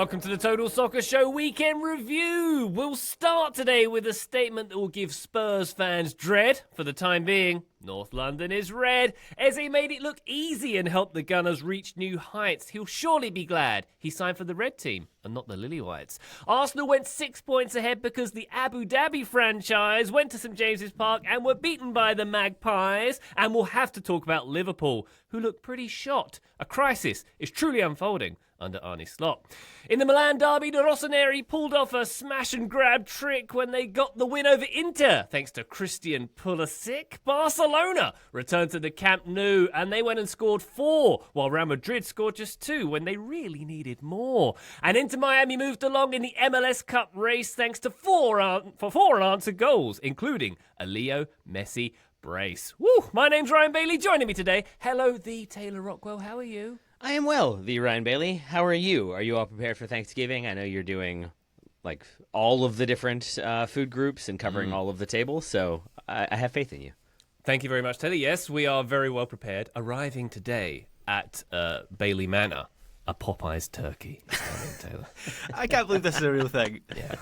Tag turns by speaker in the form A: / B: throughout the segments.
A: welcome to the Total Soccer Show Weekend Review. We'll start today with a statement that will give Spurs fans dread for the time being. North London is red. Eze made it look easy and helped the Gunners reach new heights. He'll surely be glad he signed for the red team and not the Lily Whites. Arsenal went 6 points ahead because the Abu Dhabi franchise went to St James's Park and were beaten by the Magpies. And we'll have to talk about Liverpool, who look pretty shot. A crisis is truly unfolding under Arne Slot. In the Milan Derby, the Rossoneri pulled off a smash-and-grab trick when they got the win over Inter, thanks to Christian Pulisic. Barcelona returned to the Camp Nou, and they went and scored 4, while Real Madrid scored just 2 when they really needed more. And Inter Miami moved along in the MLS Cup race thanks to four unanswered goals, including a Leo Messi brace. Woo! My name's Ryan Bailey. Joining me today, hello, the Taylor Rockwell. How are you?
B: I am well, the Ryan Bailey. How are you? Are you all prepared for Thanksgiving? I know you're doing like all of the different food groups and covering all of the tables, so I have faith in you.
A: Thank you very much, Taylor. Yes, we are very well prepared. Arriving today at Bailey Manor, a Popeyes turkey. Taylor.
C: I can't believe this is a real thing.
A: Yeah.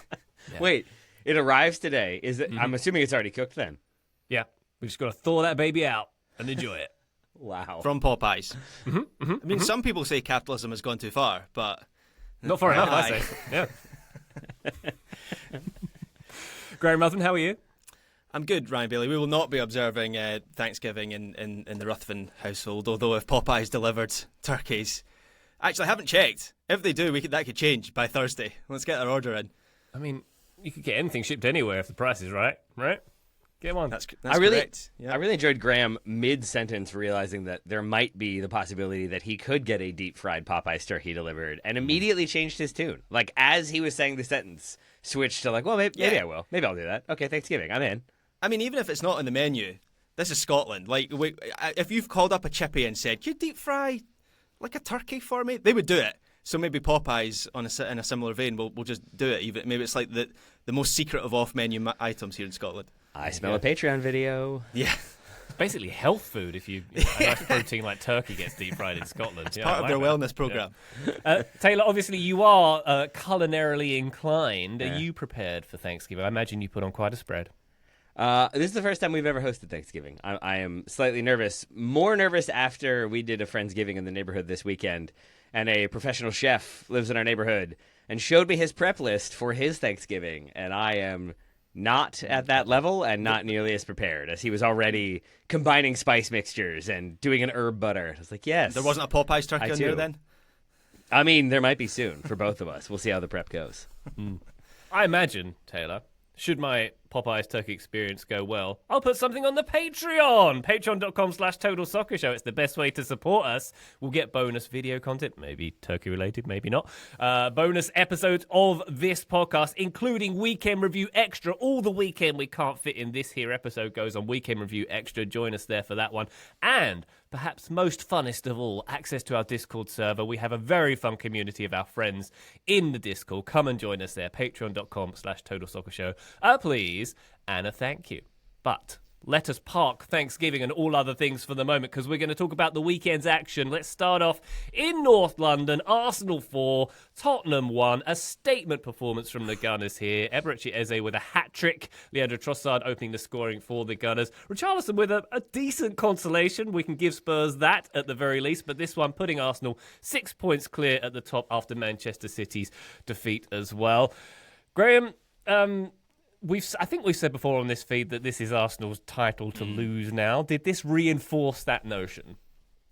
B: Wait, it arrives today. Is it? I'm assuming it's already cooked then.
A: Yeah, we just got to thaw that baby out and enjoy it.
B: Wow.
C: From Popeyes. I mean, some people say capitalism has gone too far, but...
A: Not far enough, I say. Yeah. Graham Ruthven, how are you?
C: I'm good, Ryan Bailey. We will not be observing Thanksgiving in the Ruthven household, although if Popeyes delivered turkeys... Actually, I haven't checked. If they do, that could change by Thursday. Let's get our order in.
A: I mean, you could get anything shipped anywhere if the price is right? Get one.
C: That's
B: correct.
C: Yeah.
B: I really enjoyed Graham mid-sentence realizing that there might be the possibility that he could get a deep-fried Popeyes turkey delivered and immediately changed his tune. Like, as he was saying the sentence, switched to like, well, maybe I will. Maybe I'll do that. Okay, Thanksgiving, I'm in.
C: I mean, even if it's not on the menu, this is Scotland. Like, if you've called up a chippy and said, "Could you deep fry like a turkey for me?" They would do it. So maybe Popeyes, in a similar vein, will just do it. Even maybe it's like the most secret of off-menu items here in Scotland.
B: I smell a Patreon video.
C: Yeah.
A: It's basically health food if a nice protein like turkey gets deep fried in Scotland.
C: It's part of their wellness programme.
A: Yeah. Taylor, obviously you are culinarily inclined. Are you prepared for Thanksgiving? I imagine you put on quite a spread.
B: This is the first time we've ever hosted Thanksgiving. I am slightly nervous. More nervous after we did a Friendsgiving in the neighborhood this weekend, and a professional chef lives in our neighborhood and showed me his prep list for his Thanksgiving, and I am not at that level and not nearly as prepared, as he was already combining spice mixtures and doing an herb butter. I was like, yes.
C: There wasn't a Popeyes turkey on there then?
B: I mean, there might be soon for both of us. We'll see how the prep goes.
A: I imagine, Taylor, should my Popeyes turkey experience go well, I'll put something on the Patreon. Patreon.com/Total Soccer Show. It's the best way to support us. We'll get bonus video content, maybe turkey related, maybe not. Bonus episodes of this podcast, including Weekend Review Extra. All the weekend we can't fit in this here episode goes on Weekend Review Extra. Join us there for that one. And perhaps most funnest of all, access to our Discord server. We have a very fun community of our friends in the Discord. Come and join us there. Patreon.com/Total Soccer Show. Please. And a thank you. But let us park Thanksgiving and all other things for the moment, because we're going to talk about the weekend's action. Let's start off in North London. Arsenal 4, Tottenham 1. A statement performance from the Gunners here. Eberechi Eze with a hat-trick. Leandro Trossard opening the scoring for the Gunners. Richarlison with a decent consolation. We can give Spurs that at the very least. But this one putting Arsenal 6 points clear at the top after Manchester City's defeat as well. Graham, I think we've said before on this feed that this is Arsenal's title to lose now. Did this reinforce that notion?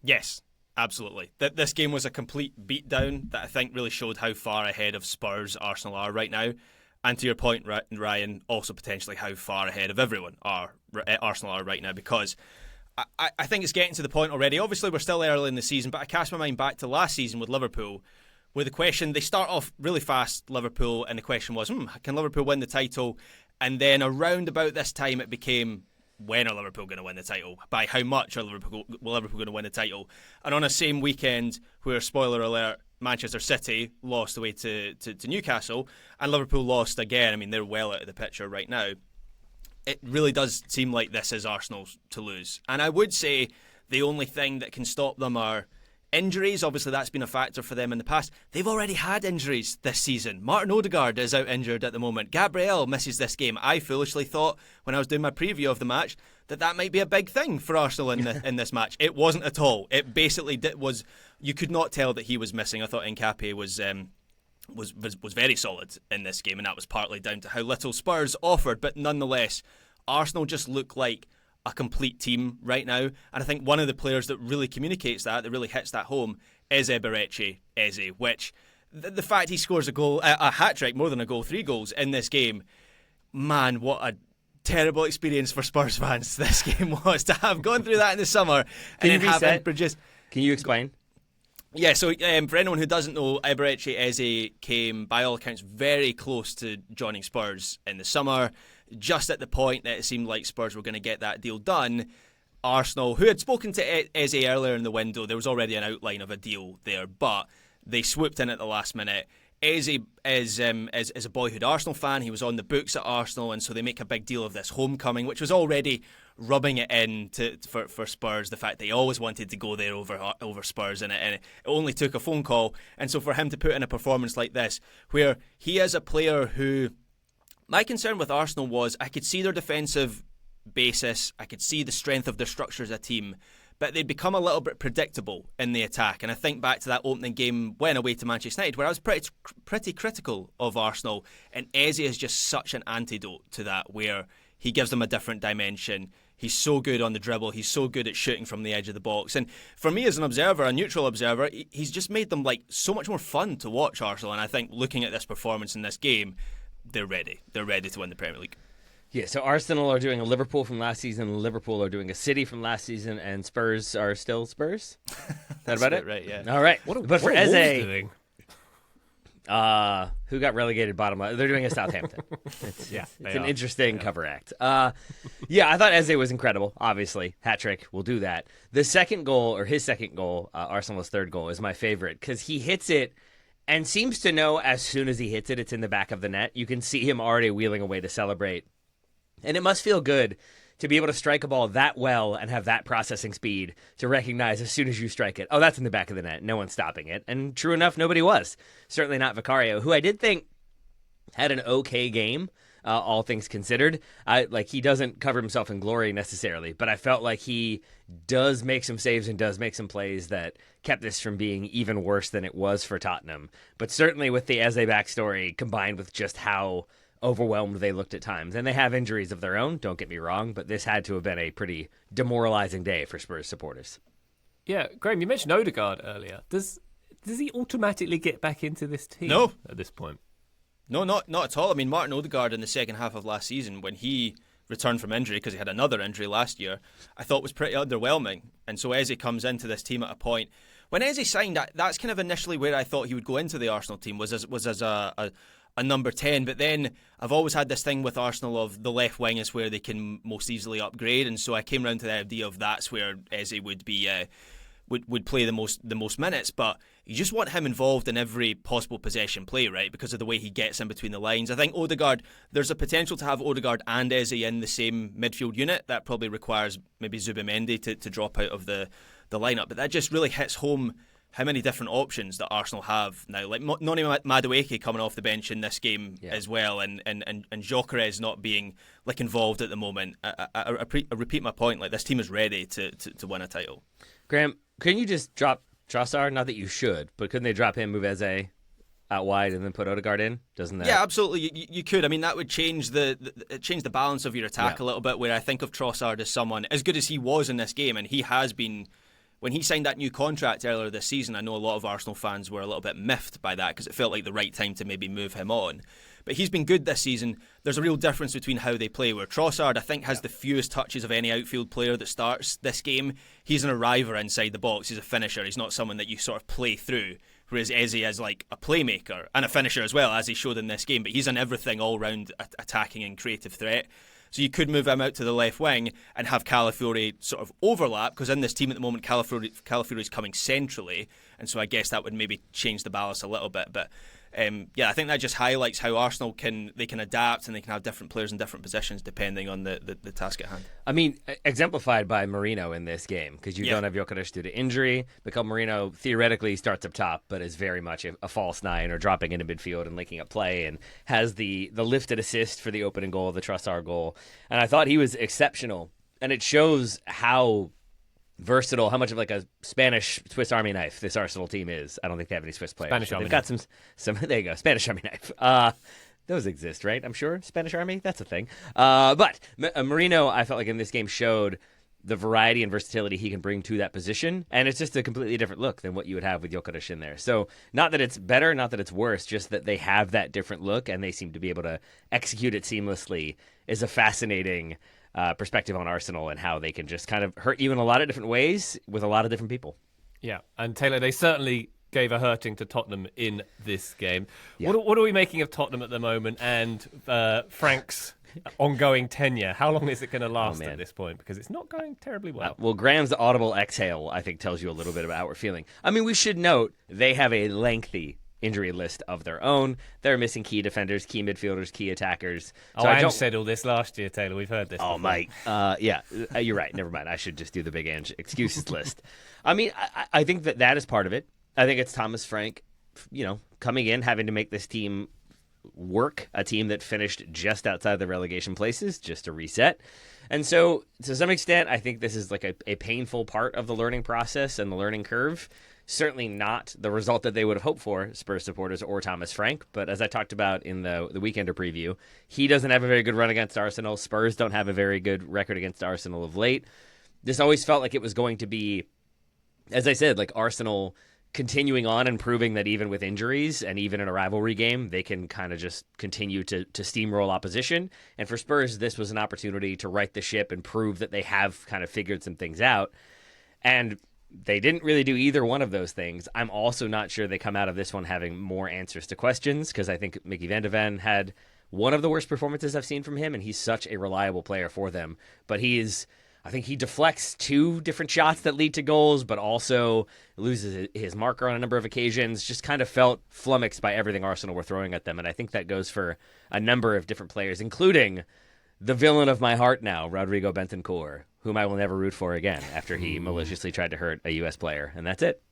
C: Yes, absolutely. This game was a complete beatdown that I think really showed how far ahead of Spurs Arsenal are right now. And to your point, Ryan, also potentially how far ahead of everyone Arsenal are right now, because I think it's getting to the point already. Obviously, we're still early in the season, but I cast my mind back to last season with Liverpool, with the question, they start off really fast, Liverpool, and the question was, can Liverpool win the title? And then around about this time, it became, when are Liverpool going to win the title? By how much are Liverpool going to win the title? And on a same weekend where, spoiler alert, Manchester City lost away to Newcastle, and Liverpool lost again. I mean, they're well out of the picture right now. It really does seem like this is Arsenal's to lose. And I would say the only thing that can stop them are Injuries, obviously that's been a factor for them in the past. They've already had injuries this season. Martin Odegaard is out injured at the moment. Gabriel misses this game. I foolishly thought when I was doing my preview of the match that might be a big thing for Arsenal in this match. It wasn't at all. It basically was. You could not tell that he was missing. I thought Nketiah was very solid in this game, and that was partly down to how little Spurs offered. But nonetheless, Arsenal just look like a complete team right now, and I think one of the players that really communicates that really hits that home is Eberechi Eze, which the fact he scores a hat-trick, more than a goal, 3 goals in this game, man, what a terrible experience for Spurs fans this game was, to have gone through that in the summer and then have him produce.
B: Can you explain?
C: Yeah, so for anyone who doesn't know, Eberechi Eze came, by all accounts, very close to joining Spurs in the summer. Just at the point that it seemed like Spurs were going to get that deal done, Arsenal, who had spoken to Eze earlier in the window, there was already an outline of a deal there, but they swooped in at the last minute. Eze is a boyhood Arsenal fan. He was on the books at Arsenal, and so they make a big deal of this homecoming, which was already rubbing it in for Spurs, the fact they always wanted to go there over Spurs, and it only took a phone call. And so for him to put in a performance like this, where he is a player who... My concern with Arsenal was I could see their defensive basis, I could see the strength of their structure as a team, but they'd become a little bit predictable in the attack. And I think back to that opening game when away to Manchester United, where I was pretty critical of Arsenal, and Eze is just such an antidote to that, where he gives them a different dimension. He's so good on the dribble. He's so good at shooting from the edge of the box. And for me as an observer, a neutral observer, he's just made them like so much more fun to watch, Arsenal. And I think looking at this performance in this game, they're ready. They're ready to win the Premier League.
B: Yeah, so Arsenal are doing a Liverpool from last season, Liverpool are doing a City from last season, and Spurs are still Spurs? Is that about it?
C: Right, yeah.
B: All right.
A: But for Eze...
B: who got relegated bottom line? They're doing a Southampton. It's an interesting cover act. Yeah, I thought Eze was incredible. Obviously, hat-trick will do that. The second goal, or his second goal, Arsenal's third goal, is my favorite, because he hits it and seems to know as soon as he hits it, it's in the back of the net. You can see him already wheeling away to celebrate. And it must feel good to be able to strike a ball that well and have that processing speed to recognize as soon as you strike it, oh, that's in the back of the net. No one's stopping it. And true enough, nobody was. Certainly not Vicario, who I did think had an okay game, all things considered. He doesn't cover himself in glory necessarily, but I felt like he does make some saves and does make some plays that kept this from being even worse than it was for Tottenham. But certainly with the Eze backstory combined with just how overwhelmed they looked at times. And they have injuries of their own, don't get me wrong, but this had to have been a pretty demoralizing day for Spurs supporters.
A: Yeah, Graham, you mentioned Odegaard earlier. Does he automatically get back into this team
C: No.
A: at this point?
C: No, not at all. I mean, Martin Odegaard in the second half of last season, when he returned from injury, because he had another injury last year, I thought was pretty underwhelming. And so Eze comes into this team at a point. When Eze signed, that's kind of initially where I thought he would go into the Arsenal team, was as a number 10, but then I've always had this thing with Arsenal of the left wing is where they can most easily upgrade, and so I came round to the idea of that's where Eze would be would play the most minutes, but you just want him involved in every possible possession play, right, because of the way he gets in between the lines. I think Odegaard, there's a potential to have Odegaard and Eze in the same midfield unit. That probably requires maybe Zubimendi to drop out of the lineup, but that just really hits home how many different options that Arsenal have now. Like Noni Madueke coming off the bench in this game as well, and Gyökeres not being involved at the moment. I repeat my point. Like, this team is ready to win a title.
B: Graham, couldn't you just drop Trossard? Not that you should, but couldn't they drop him, move Eze out wide, and then put Odegaard in? Doesn't that?
C: Yeah, absolutely. You could. I mean, that would change the balance of your attack a little bit. Where I think of Trossard as someone as good as he was in this game, and he has been. When he signed that new contract earlier this season, I know a lot of Arsenal fans were a little bit miffed by that because it felt like the right time to maybe move him on. But he's been good this season. There's a real difference between how they play, where Trossard, I think, has the fewest touches of any outfield player that starts this game. He's an arriver inside the box. He's a finisher. He's not someone that you sort of play through, whereas Eze is like a playmaker and a finisher as well, as he showed in this game. But he's an everything, all-round attacking and creative threat. So you could move him out to the left wing and have Calafiori sort of overlap, because in this team at the moment, Calafiori is coming centrally, and so I guess that would maybe change the balance a little bit. But I think that just highlights how Arsenal can adapt, and they can have different players in different positions depending on the task at hand.
B: I mean, exemplified by Marino in this game, because you don't have Jokic due to injury. Mikel Marino theoretically starts up top, but is very much a false nine or dropping into midfield and linking up play, and has the lifted assist for the opening goal, the Trossard goal. And I thought he was exceptional, and it shows how versatile, how much of like a Spanish Swiss Army knife this Arsenal team is. I don't think they have any Swiss players.
A: Spanish Army
B: They've got some. There you go, Spanish Army knife. Those exist, right? I'm sure. Spanish Army, that's a thing. But Marino, I felt like in this game showed the variety and versatility he can bring to that position, and it's just a completely different look than what you would have with Jokic in there. So not that it's better, not that it's worse, just that they have that different look, and they seem to be able to execute it seamlessly is a fascinating perspective on Arsenal and how they can just kind of hurt you in a lot of different ways with a lot of different people.
A: Yeah, and Taylor, they certainly gave a hurting to Tottenham in this game.
B: Yeah.
A: What are we making of Tottenham at the moment, and Frank's ongoing tenure? How long is it going to last at this point? Because it's not going terribly well.
B: Well, Graham's audible exhale, I think, tells you a little bit about how we're feeling. I mean, we should note they have a lengthy injury list of their own. They're missing key defenders, key midfielders, key attackers.
A: So Ange said all this last year, Taylor. We've heard this.
B: Oh,
A: before.
B: mate. You're right. Never mind. I should just do the big Ange excuses list. I mean, I think that is part of it. I think it's Thomas Frank, coming in, having to make this team work, a team that finished just outside the relegation places, just to reset. And so, to some extent, I think this is like a painful part of the learning process and the learning curve. Certainly not the result that they would have hoped for, Spurs supporters or Thomas Frank. But as I talked about in the Weekender preview, he doesn't have a very good run against Arsenal. Spurs don't have a very good record against Arsenal of late. This always felt like it was going to be, as I said, like Arsenal continuing on and proving that even with injuries and even in a rivalry game, they can kind of just continue to steamroll opposition. And for Spurs, this was an opportunity to right the ship and prove that they have kind of figured some things out. And they didn't really do either one of those things. I'm also not sure they come out of this one having more answers to questions, because I think Mickey van de Ven had one of the worst performances I've seen from him, and he's such a reliable player for them. But I think he deflects two different shots that lead to goals, but also loses his marker on a number of occasions. Just kind of felt flummoxed by everything Arsenal were throwing at them, and I think that goes for a number of different players, including the villain of my heart now, Rodrigo Bentancur, whom I will never root for again after he maliciously tried to hurt a U.S. player, and that's it.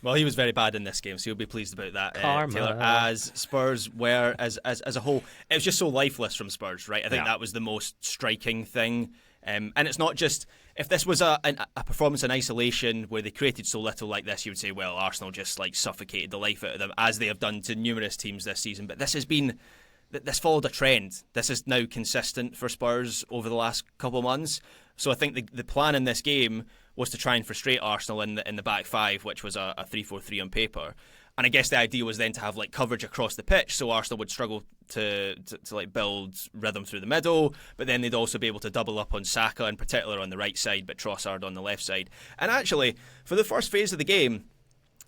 C: Well, he was very bad in this game, so you'll be pleased about that,
B: Karma.
C: Taylor. As Spurs were, as a whole, it was just so lifeless from Spurs, right? I think that was the most striking thing. And it's not just, if this was a performance in isolation where they created so little like this, you would say, well, Arsenal just like suffocated the life out of them, as they have done to numerous teams this season. But this followed a trend. This is now consistent for Spurs over the last couple of months. So I think the plan in this game was to try and frustrate Arsenal in the back five, which was a 3-4-3 on paper. And I guess the idea was then to have like coverage across the pitch, so Arsenal would struggle to like build rhythm through the middle, but then they'd also be able to double up on Saka, in particular on the right side, but Trossard on the left side. And actually, for the first phase of the game,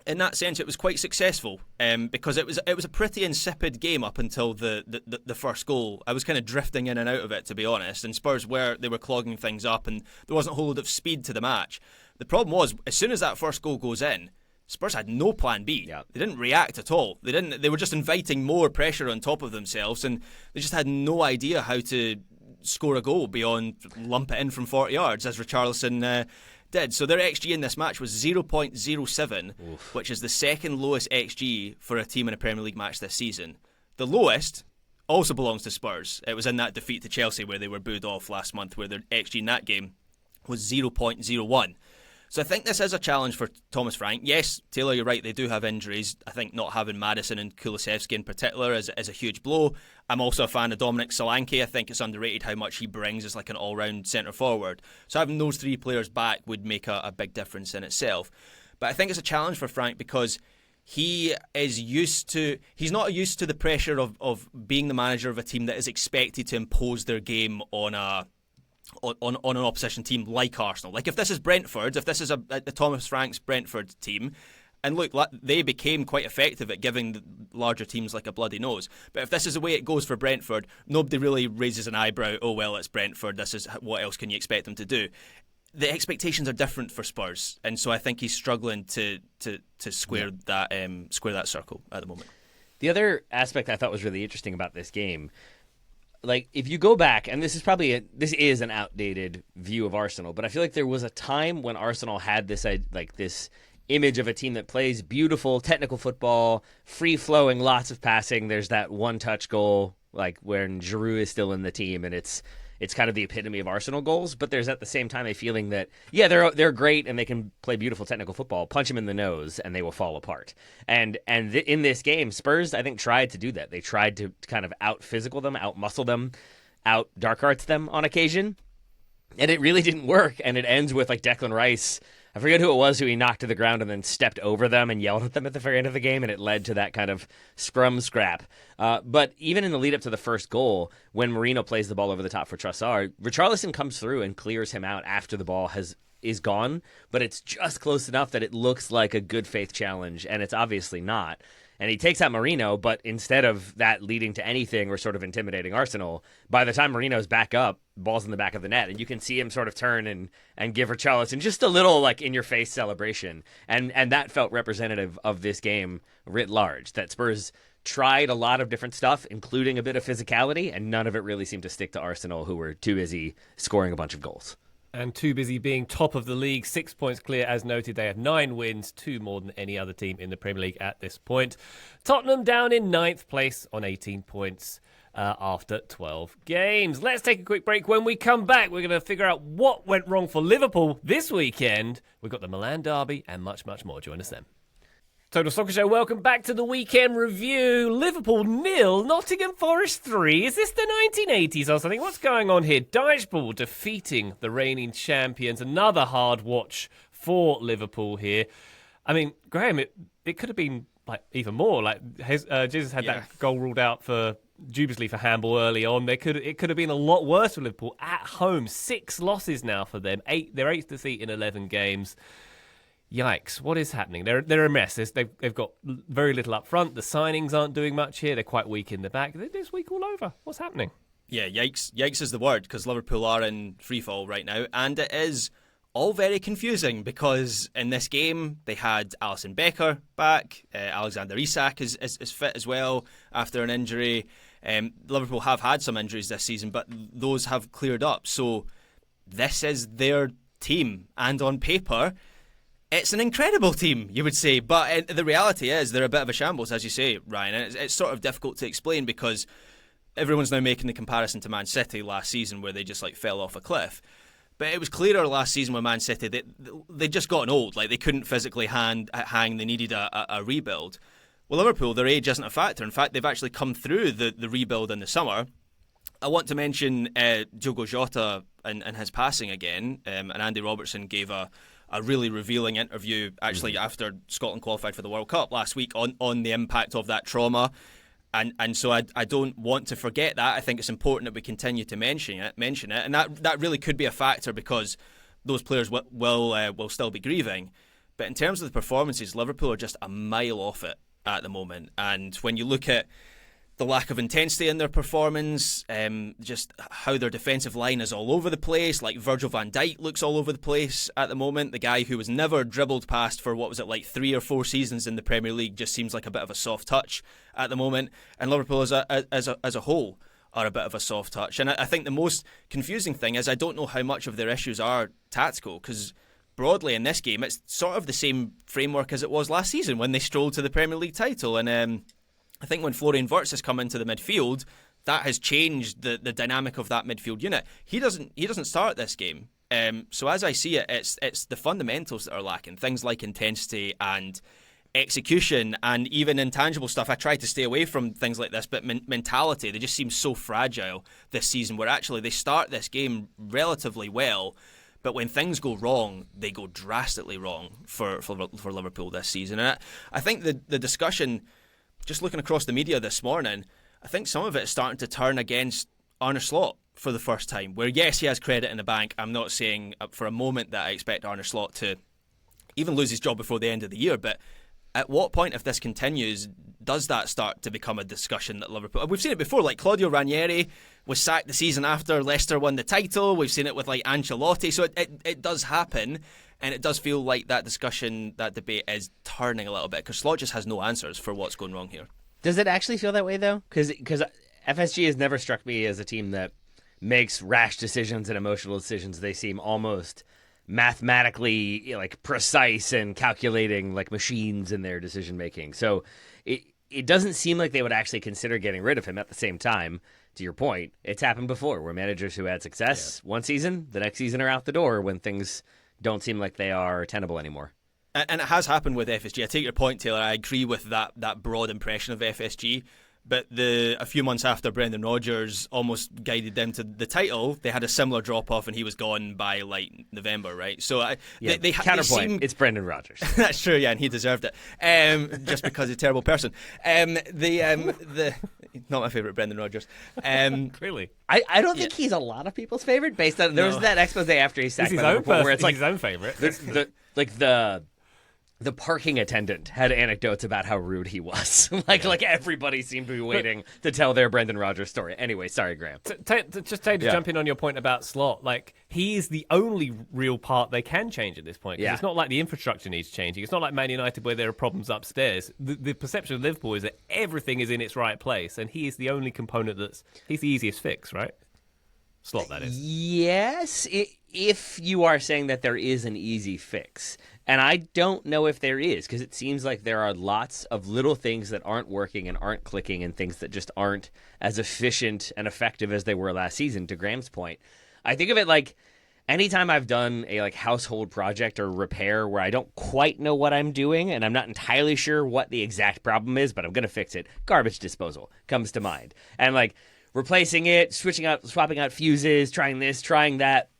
C: in that sense, it was quite successful, because it was a pretty insipid game up until the first goal. I was kind of drifting in and out of it, to be honest, and Spurs were clogging things up, and there wasn't a whole lot of speed to the match. The problem was, as soon as that first goal goes in, Spurs had no plan B. Yeah. They didn't react at all. They were just inviting more pressure on top of themselves, and they just had no idea how to score a goal beyond lump it in from 40 yards, as Richarlison did. So their XG in this match was 0.07, which is the second lowest XG for a team in a Premier League match this season. The lowest also belongs to Spurs. It was in that defeat to Chelsea where they were booed off last month, where their XG in that game was 0.01. So I think this is a challenge for Thomas Frank. Yes, Taylor, you're right, they do have injuries. I think not having Maddison and Kulusevski in particular is a huge blow. I'm also a fan of Dominic Solanke. I think it's underrated how much he brings as like an all-round centre-forward. So having those three players back would make a big difference in itself. But I think it's a challenge for Frank because he's not used to the pressure of being the manager of a team that is expected to impose their game on an opposition team like Arsenal. Like if this is Brentford, if this is a Thomas Frank's Brentford team, and look, they became quite effective at giving larger teams like a bloody nose. But if this is the way it goes for Brentford, nobody really raises an eyebrow, oh well, it's Brentford, this is what else can you expect them to do? The expectations are different for Spurs, and so I think he's struggling to square that circle at the moment.
B: The other aspect I thought was really interesting about this game, like if you go back, and this is an outdated view of Arsenal, but I feel like there was a time when Arsenal had this image of a team that plays beautiful technical football, free flowing, lots of passing. There's that one touch goal, like when Giroud is still in the team, and it's kind of the epitome of Arsenal goals. But there's at the same time a feeling that they're great and they can play beautiful technical football. Punch them in the nose and they will fall apart. And in this game, Spurs I think tried to do that. They tried to kind of out physical them, out muscle them, out dark arts them on occasion, and it really didn't work. And it ends with like Declan Rice. I forget who it was who he knocked to the ground and then stepped over them and yelled at them at the very end of the game, and it led to that kind of scrum scrap. But even in the lead up to the first goal, when Merino plays the ball over the top for Trossard, Richarlison comes through and clears him out after the ball is gone, but it's just close enough that it looks like a good faith challenge, and it's obviously not. And he takes out Merino, but instead of that leading to anything or sort of intimidating Arsenal, by the time Merino's back up, ball's in the back of the net, and you can see him sort of turn and give Richarlison just a little like in-your-face celebration. And that felt representative of this game writ large, that Spurs tried a lot of different stuff, including a bit of physicality, and none of it really seemed to stick to Arsenal, who were too busy scoring a bunch of goals.
A: And too busy being top of the league, 6 points clear. As noted, they have 9 wins, 2 more than any other team in the Premier League at this point. Tottenham down in 9th place on 18 points after 12 games. Let's take a quick break. When we come back, we're going to figure out what went wrong for Liverpool this weekend. We've got the Milan Derby and much, much more. Join us then. Total Soccer Show, welcome back to the weekend review. Liverpool 0, Nottingham Forest 3. Is this the 1980s or something? What's going on here? Dijsball defeating the reigning champions. Another hard watch for Liverpool here. I mean, Graham, it could have been like even more. Like Jesus had that goal ruled out for dubiously for handball early on. It could have been a lot worse for Liverpool at home. 6 losses now for them. Their 8th defeat in 11 games. Yikes, what is happening? They're a mess. They've got very little up front. The signings aren't doing much here. They're quite weak in the back. They're this week all over. What's happening?
C: Yeah, yikes. Yikes is the word, because Liverpool are in freefall right now. And it is all very confusing, because in this game, they had Alisson Becker back. Alexander Isak is fit as well after an injury. Liverpool have had some injuries this season, but those have cleared up. So this is their team. And on paper, it's an incredible team, you would say, but the reality is they're a bit of a shambles, as you say, Ryan. And it's sort of difficult to explain, because everyone's now making the comparison to Man City last season, where they just like fell off a cliff. But it was clearer last season with Man City they'd just gotten old. Like, they couldn't physically hang. They needed a rebuild. Well, Liverpool, their age isn't a factor. In fact, they've actually come through the rebuild in the summer. I want to mention Diogo Jota and his passing again. And Andy Robertson gave a really revealing interview actually after Scotland qualified for the World Cup last week on the impact of that trauma. And so I don't want to forget that. I think it's important that we continue to mention it. And that really could be a factor, because those players will still be grieving. But in terms of the performances, Liverpool are just a mile off it at the moment. And when you look at the lack of intensity in their performance, just how their defensive line is all over the place. Like, Virgil van Dijk looks all over the place at the moment. The guy who was never dribbled past for, 3 or 4 seasons in the Premier League, just seems like a bit of a soft touch at the moment. And Liverpool as a whole are a bit of a soft touch. And I think the most confusing thing is I don't know how much of their issues are tactical, because broadly in this game it's sort of the same framework as it was last season when they strolled to the Premier League title. And I think when Florian Wirtz has come into the midfield, that has changed the dynamic of that midfield unit. He doesn't start this game. So as I see it, it's the fundamentals that are lacking. Things like intensity and execution, and even intangible stuff. I try to stay away from things like this, but mentality, they just seem so fragile this season, where actually they start this game relatively well, but when things go wrong, they go drastically wrong for Liverpool this season. And I think the discussion, just looking across the media this morning, I think some of it is starting to turn against Arne Slot for the first time, where yes, he has credit in the bank. I'm not saying for a moment that I expect Arne Slot to even lose his job before the end of the year, but at what point, if this continues, does that start to become a discussion that Liverpool... We've seen it before, like Claudio Ranieri was sacked the season after Leicester won the title. We've seen it with like Ancelotti, so it does happen. And it does feel like that discussion, that debate is turning a little bit, because Slot just has no answers for what's going wrong here.
B: Does it actually feel that way, though? Because FSG has never struck me as a team that makes rash decisions and emotional decisions. They seem almost mathematically precise and calculating like machines in their decision making. So it doesn't seem like they would actually consider getting rid of him. At the same time, to your point, it's happened before where managers who had success one season, the next season are out the door when things don't seem like they are tenable anymore.
C: And it has happened with FSG. I take your point, Taylor. I agree with that broad impression of FSG. But a few months after Brendan Rodgers almost guided them to the title, they had a similar drop-off and he was gone by November, right? So
B: counterpoint, it's Brendan Rodgers.
C: That's true, yeah, and he deserved it. Just because he's a terrible person. Not my favourite Brendan Rodgers.
A: Clearly.
B: I don't think he's a lot of people's favourite based on... There was that expose after he sacked Liverpool where it's
A: his own favourite.
B: The parking attendant had anecdotes about how rude he was. Like everybody seemed to be waiting to tell their Brendan Rodgers story. Anyway, sorry, Graham.
A: To jump in on your point about Slot, he's the only real part they can change at this point. It's not like the infrastructure needs changing. It's not like Man United where there are problems upstairs. The perception of Liverpool is that everything is in its right place, and he is the only component he's the easiest fix, right? Slot, that is.
B: Yes, if you are saying that there is an easy fix. And I don't know if there is, because it seems like there are lots of little things that aren't working and aren't clicking and things that just aren't as efficient and effective as they were last season, to Graham's point. I think of it like anytime I've done a household project or repair where I don't quite know what I'm doing and I'm not entirely sure what the exact problem is, but I'm going to fix it, garbage disposal comes to mind. And replacing it, swapping out fuses, trying this, trying that.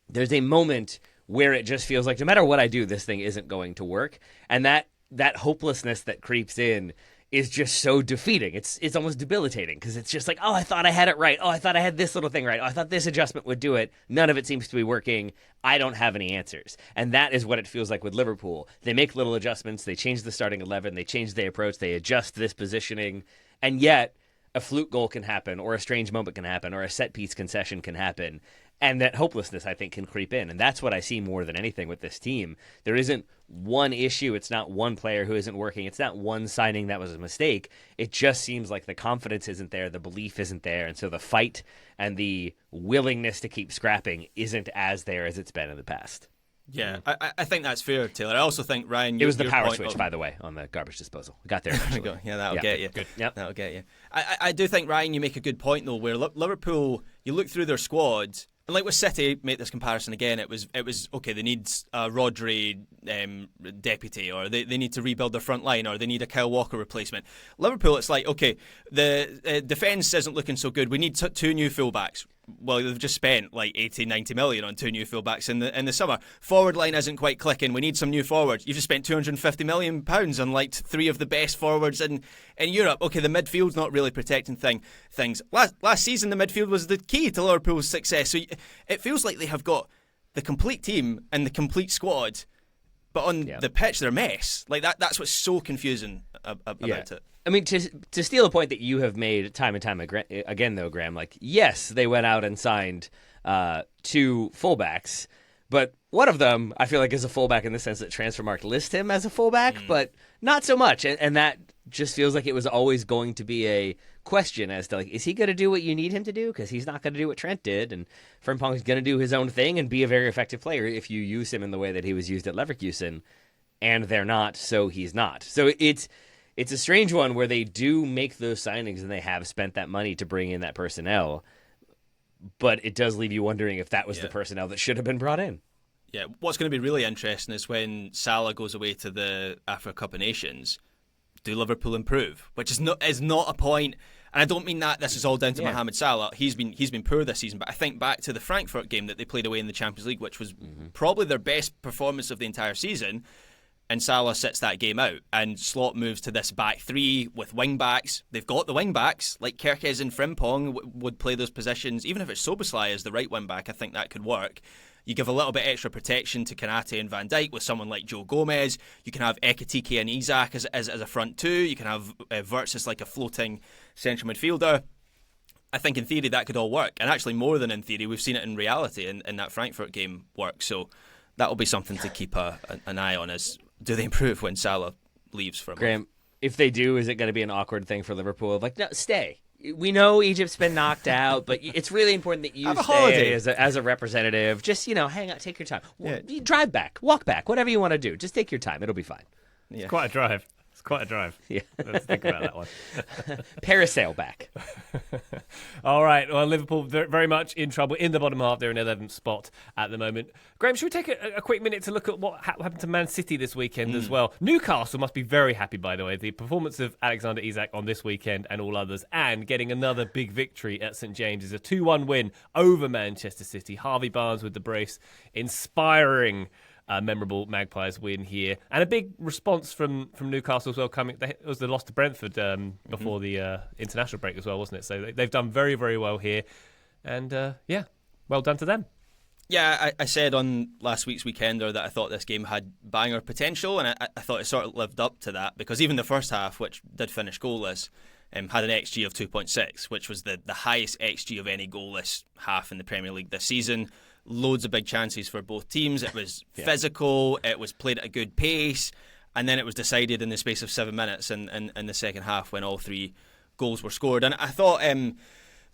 B: There's a moment where it just feels like no matter what I do, this thing isn't going to work. And that hopelessness that creeps in is just so defeating. It's almost debilitating because it's just like, oh, I thought I had it right. Oh, I thought I had this little thing right. Oh, I thought this adjustment would do it. None of it seems to be working. I don't have any answers. And that is what it feels like with Liverpool. They make little adjustments. They change the starting 11. They change the approach. They adjust this positioning. And yet a fluke goal can happen or a strange moment can happen or a set piece concession can happen. And that hopelessness, I think, can creep in. And that's what I see more than anything with this team. There isn't one issue. It's not one player who isn't working. It's not one signing that was a mistake. It just seems like the confidence isn't there. The belief isn't there. And so the fight and the willingness to keep scrapping isn't as there as it's been in the past.
C: Yeah, I think that's fair, Taylor. I also think, Ryan...
B: It was the power switch, by the way, on the garbage disposal. Got there eventually.
C: Yeah, that'll get you.
B: Good. Yep.
C: That'll get you. I do think, Ryan, you make a good point, though, where Liverpool, you look through their squad... And like with City, make this comparison again, it was okay, they need a Rodri deputy, or they need to rebuild their front line, or they need a Kyle Walker replacement. Liverpool, it's like, okay, the defence isn't looking so good. We need two new fullbacks. Well, they've just spent 80, 90 million on two new fullbacks in the summer. Forward line isn't quite clicking. We need some new forwards. You've just spent £250 million on three of the best forwards in Europe. Okay, the midfield's not really protecting things. Last season, the midfield was the key to Liverpool's success. So it feels like they have got the complete team and the complete squad, but on the pitch, they're a mess. That's what's so confusing about it.
B: I mean, to steal a point that you have made time and time again, though, Graham, yes, they went out and signed two fullbacks, but one of them, I feel like, is a fullback in the sense that Transfermarkt lists him as a fullback, but not so much. And that just feels like it was always going to be a question as to, is he going to do what you need him to do? Because he's not going to do what Trent did, and Frimpong's going to do his own thing and be a very effective player if you use him in the way that he was used at Leverkusen, and they're not, so he's not. So it's a strange one where they do make those signings and they have spent that money to bring in that personnel, but it does leave you wondering if that was the personnel that should have been brought in.
C: Yeah, what's going to be really interesting is when Salah goes away to the Africa Cup of Nations, do Liverpool improve? Which is not a point, and I don't mean that this is all down to Mohamed Salah. He's been poor this season, but I think back to the Frankfurt game that they played away in the Champions League, which was probably their best performance of the entire season. And Salah sits that game out, and Slot moves to this back three with wing backs. They've got the wing backs, like Kerkez and Frimpong would play those positions. Even if it's Soboslai as the right wing back, I think that could work. You give a little bit extra protection to Kanate and Van Dijk with someone like Joe Gomez. You can have Ekitike and Isak as a front two. You can have Wirtz as like a floating central midfielder. I think in theory that could all work. And actually more than in theory, we've seen it in reality in that Frankfurt game work. So that will be something to keep an eye on. As do they improve when Salah leaves for a
B: Graham,
C: month?
B: if they do, is it going to be an awkward thing for Liverpool? Like, no, stay. We know Egypt's been knocked out, but it's really important that you
C: Have a
B: stay
C: holiday.
B: as a representative. Just, hang out, take your time. You drive back, walk back, whatever you want to do. Just take your time. It'll be fine.
A: It's quite a drive.
B: Yeah.
A: Let's think about that one.
B: Parasail back.
A: All right. Well, Liverpool very much in trouble in the bottom half. They're in 11th spot at the moment. Graham, should we take a quick minute to look at what happened to Man City this weekend as well? Newcastle must be very happy, by the way. The performance of Alexander Isak on this weekend and all others, and getting another big victory at St James's, a 2-1 win over Manchester City. Harvey Barnes with the brace, inspiring. Memorable Magpies win here, and a big response from Newcastle as well. It was the loss to Brentford before the international break as well, wasn't it? So they've done very, very well here, and well done to them.
C: Yeah, I said on last week's Weekender that I thought this game had banger potential, and I thought it sort of lived up to that, because even the first half, which did finish goalless, had an XG of 2.6, which was the highest XG of any goalless half in the Premier League this season. Loads of big chances for both teams. It was physical, it was played at a good pace, and then it was decided in the space of 7 minutes in the second half when all 3 goals were scored. And I thought,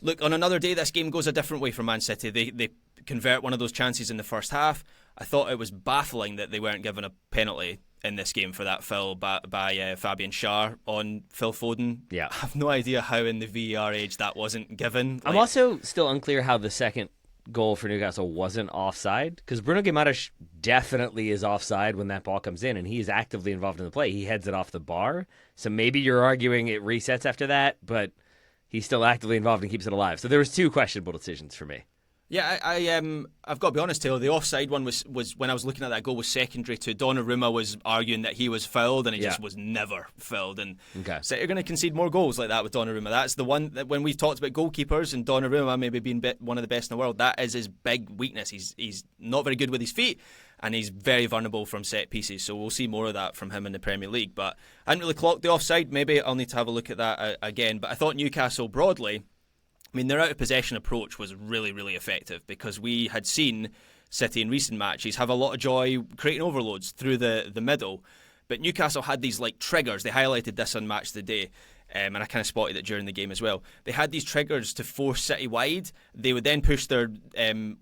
C: look, on another day, this game goes a different way for Man City. They convert one of those chances in the first half. I thought it was baffling that they weren't given a penalty in this game for that foul by Fabian Schär on Phil Foden.
B: Yeah.
C: I have no idea how in the VAR age that wasn't given.
B: I'm also still unclear how the second goal for Newcastle wasn't offside, because Bruno Guimaraes definitely is offside when that ball comes in, and he is actively involved in the play. He heads it off the bar, so maybe you're arguing it resets after that, but he's still actively involved and keeps it alive. So there was 2 questionable decisions for me.
C: Yeah, I've got to be honest, Taylor. The offside one was when I was looking at that goal was secondary to Donnarumma was arguing that he was fouled, and he just was never fouled. And so you're going to concede more goals like that with Donnarumma. That's the one that when we've talked about goalkeepers and Donnarumma maybe being one of the best in the world, that is his big weakness. He's not very good with his feet, and he's very vulnerable from set pieces. So we'll see more of that from him in the Premier League. But I hadn't really clocked the offside. Maybe I'll need to have a look at that again. But I thought Newcastle broadly, I mean, their out-of-possession approach was really, really effective, because we had seen City in recent matches have a lot of joy creating overloads through the middle. But Newcastle had these triggers. They highlighted this on Match of the Day, and I kind of spotted it during the game as well. They had these triggers to force City wide. They would then push their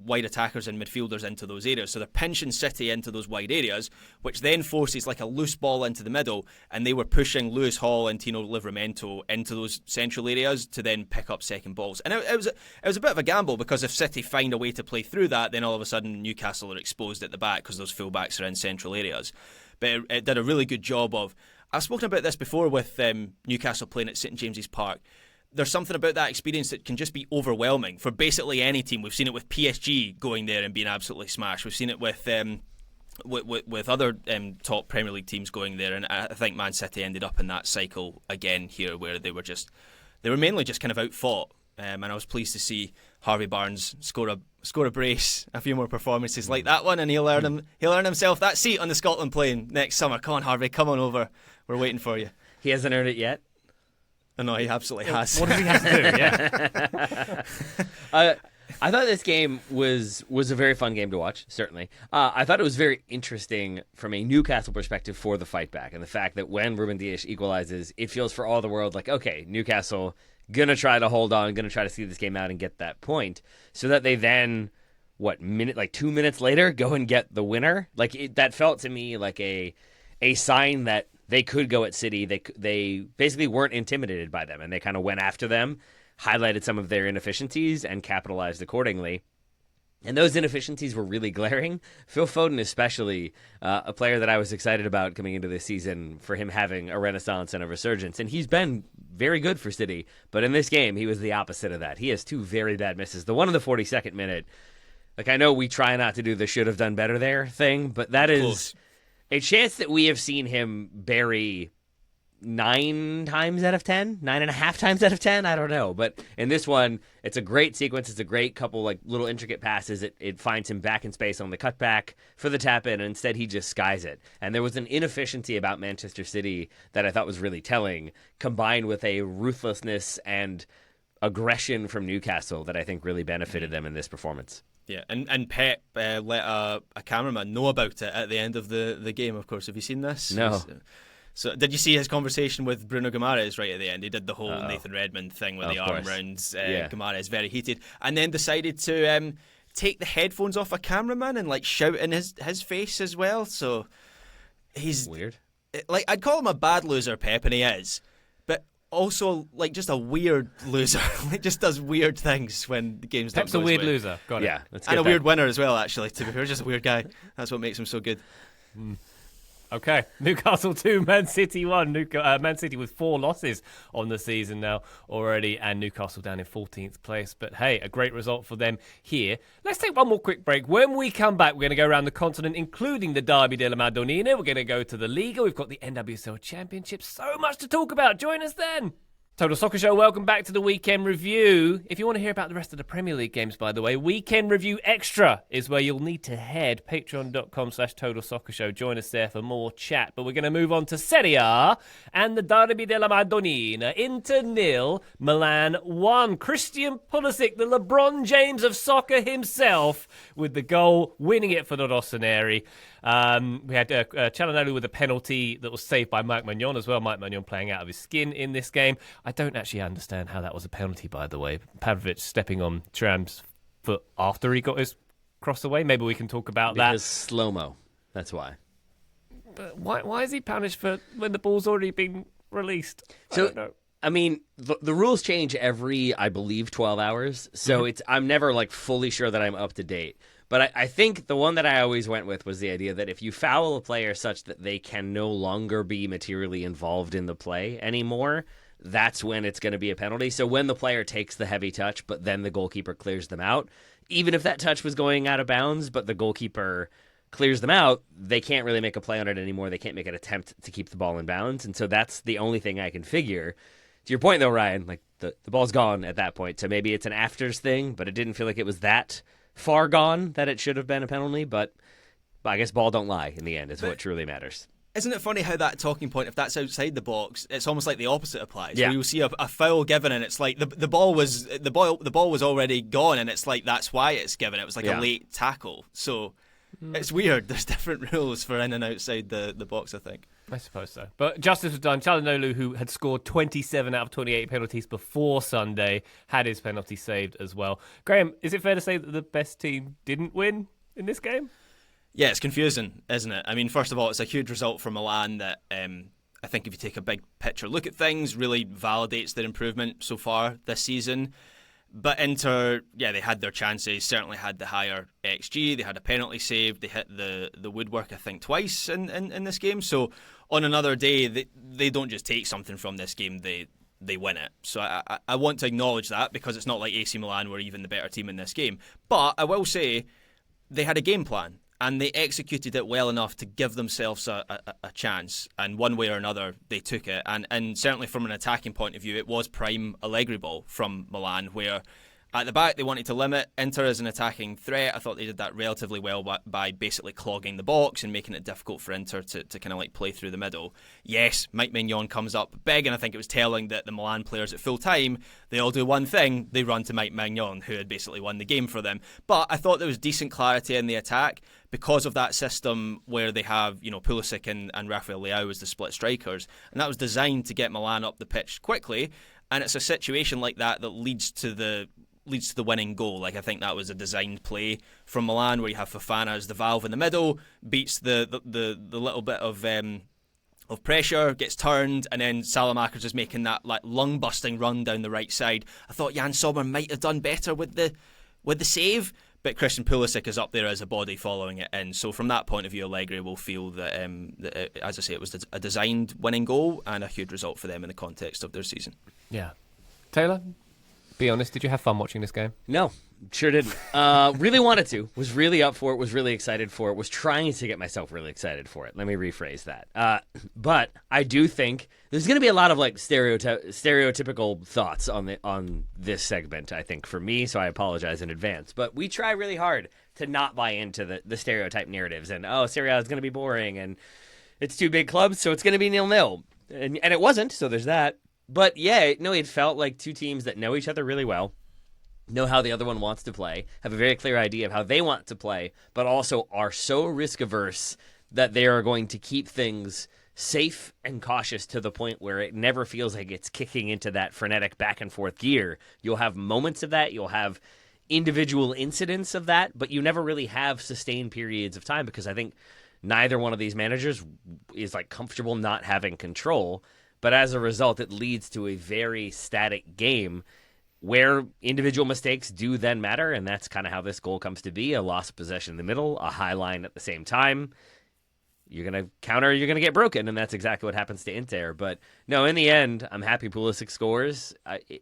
C: wide attackers and midfielders into those areas. So they're pinching City into those wide areas, which then forces a loose ball into the middle, and they were pushing Lewis Hall and Tino Livramento into those central areas to then pick up second balls. And it was a bit of a gamble, because if City find a way to play through that, then all of a sudden Newcastle are exposed at the back because those full-backs are in central areas. But it did a really good job of... I've spoken about this before with Newcastle playing at St James's Park. There's something about that experience that can just be overwhelming for basically any team. We've seen it with PSG going there and being absolutely smashed. We've seen it with other top Premier League teams going there, and I think Man City ended up in that cycle again here, where they were mainly just kind of outfought. And I was pleased to see Harvey Barnes score a brace, a few more performances like that one, and he'll earn himself that seat on the Scotland plane next summer. Come on, Harvey, come on over. We're waiting for you.
B: He hasn't earned it yet?
C: Oh, no, he absolutely has.
A: What does he have to do? Yeah.
B: I thought this game was a very fun game to watch, certainly. I thought it was very interesting from a Newcastle perspective for the fight back, and the fact that when Ruben Dias equalizes, it feels for all the world like, okay, Newcastle gonna try to hold on, gonna try to see this game out and get that point, so that they then 2 minutes later go and get the winner. That felt to me like a sign that they could go at City. They basically weren't intimidated by them, and they kind of went after them, highlighted some of their inefficiencies, and capitalized accordingly. And those inefficiencies were really glaring. Phil Foden especially, a player that I was excited about coming into this season for him having a renaissance and a resurgence. And he's been very good for City. But in this game, he was the opposite of that. He has 2 very bad misses. The one in the 42nd minute, I know we try not to do the should have done better there thing, but that is a chance that we have seen him bury 9 times out of 10, 9.5 times out of 10. I don't know. But in this one, it's a great sequence. It's a great couple little intricate passes. It finds him back in space on the cutback for the tap in, and instead he just skies it. And there was an inefficiency about Manchester City that I thought was really telling, combined with a ruthlessness and aggression from Newcastle that I think really benefited them in this performance.
C: Yeah, and Pep let a cameraman know about it at the end of the game, of course. Have you seen this?
B: No.
C: So, did you see his conversation with Bruno Guimaraes right at the end? He did the whole Nathan Redmond thing with
B: Of
C: the arm
B: course.
C: round
B: Yeah.
C: Guimaraes, very heated, and then decided to take the headphones off a cameraman and like shout in his face as well. So he's
B: Weird.
C: like, I'd call him a bad loser, Pep, and he is, but also like just a weird loser. Like, just does weird things when the game's not
A: Pep's a
C: going
A: weird
C: his way.
A: loser. Got it.
B: Yeah, let's
C: And
B: get
C: a
B: that.
C: weird winner as well, actually. To be fair, just a weird guy. That's what makes him so good.
A: Okay, Newcastle 2, Man City 1. Man City with 4 losses on the season now already, and Newcastle down in 14th place. But hey, a great result for them here. Let's take one more quick break. When we come back, we're going to go around the continent, including the Derby della Madonnina. We're going to go to the Liga. We've got the NWSL Championship. So much to talk about. Join us then. Total Soccer Show, welcome back to the Weekend Review. If you want to hear about the rest of the Premier League games, by the way, Weekend Review Extra is where you'll need to head. Patreon.com/Total Soccer Show. Join us there for more chat. But we're going to move on to Serie A and the Derby della Madonnina. Inter 0, Milan 1. Christian Pulisic, the LeBron James of soccer himself, with the goal, winning it for the Rossoneri. We had Çalhanoğlu with a penalty that was saved by Mike Maignan as well. Mike Maignan playing out of his skin in this game. I don't actually understand how that was a penalty, by the way. Pavlovic stepping on Thuram's foot after he got his cross away. Maybe we can talk about
B: Because slow-mo. That's why.
A: that. But why is he punished for when the ball's already been released? I
B: So,
A: don't know.
B: I mean, the rules change every, I believe, 12 hours. So I'm never like fully sure that I'm up to date. But I think the one that I always went with was the idea that if you foul a player such that they can no longer be materially involved in the play anymore, that's when it's going to be a penalty. So when the player takes the heavy touch, but then the goalkeeper clears them out, even if that touch was going out of bounds, but the goalkeeper clears them out, they can't really make a play on it anymore. They can't make an attempt to keep the ball in bounds. And so that's the only thing I can figure. To your point, though, Ryan, like the ball's gone at that point. So maybe it's an afters thing, but it didn't feel like it was that far gone that it should have been a penalty. But I guess ball don't lie in the end is what truly matters.
C: Isn't it funny how that talking point, if that's outside the box, it's almost like the opposite applies.
B: Yeah.
C: Where you'll see a foul given, and it's like the ball was already gone, and it's like that's why it's given. It was like a late tackle. So it's weird. There's different rules for in and outside the box, I think.
A: I suppose so. But justice was done. Çalhanoğlu, who had scored 27 out of 28 penalties before Sunday, had his penalty saved as well. Graham, is it fair to say that the best team didn't win in this game?
C: Yeah, it's confusing, isn't it? I mean, first of all, it's a huge result for Milan that I think if you take a big picture look at things, really validates their improvement so far this season. But Inter, yeah, they had their chances, certainly had the higher XG, they had a penalty saved, they hit the woodwork, I think, twice in this game. So on another day, they don't just take something from this game, they win it. So I want to acknowledge that, because it's not like AC Milan were even the better team in this game. But I will say they had a game plan, and they executed it well enough to give themselves a chance. And one way or another, they took it. And certainly from an attacking point of view, it was prime Allegri ball from Milan, where at the back they wanted to limit Inter as an attacking threat. I thought they did that relatively well by basically clogging the box and making it difficult for Inter to kind of like play through the middle. Yes, Mike Maignan comes up big, and I think it was telling that the Milan players at full time, they all do one thing, they run to Mike Maignan, who had basically won the game for them. But I thought there was decent clarity in the attack because of that system where they have, Pulisic and Rafael Leao as the split strikers, and that was designed to get Milan up the pitch quickly. And it's a situation like that leads to the winning goal. Like, I think that was a designed play from Milan, where you have Fofana as the valve in the middle, beats the little bit of pressure, gets turned, and then Salamakers is making that like lung busting run down the right side. I thought Jan Sommer might have done better with the save, but Christian Pulisic is up there as a body following it in. So from that point of view, Allegri will feel that, as I say, it was a designed winning goal and a huge result for them in the context of their season.
A: Yeah. Taylor, be honest, did you have fun watching this game?
B: No, sure didn't. Really wanted to. Was really up for it. Was really excited for it. Was trying to get myself really excited for it. Let me rephrase that. But I do think there's going to be a lot of like stereotypical thoughts on this segment, I think, for me, so I apologize in advance. But we try really hard to not buy into the stereotype narratives and, Serie A is going to be boring and it's two big clubs, so it's going to be 0-0. And it wasn't, so there's that. But yeah, no, it felt like two teams that know each other really well, know how the other one wants to play, have a very clear idea of how they want to play, but also are so risk averse that they are going to keep things safe and cautious to the point where it never feels like it's kicking into that frenetic back and forth gear. You'll have moments of that. You'll have individual incidents of that, but you never really have sustained periods of time because I think neither one of these managers is like comfortable not having control. But as a result, it leads to a very static game where individual mistakes do then matter, and that's kind of how this goal comes to be. A loss of possession in the middle, a high line at the same time. You're going to counter, you're going to get broken, and that's exactly what happens to Inter. But no, in the end, I'm happy Pulisic scores.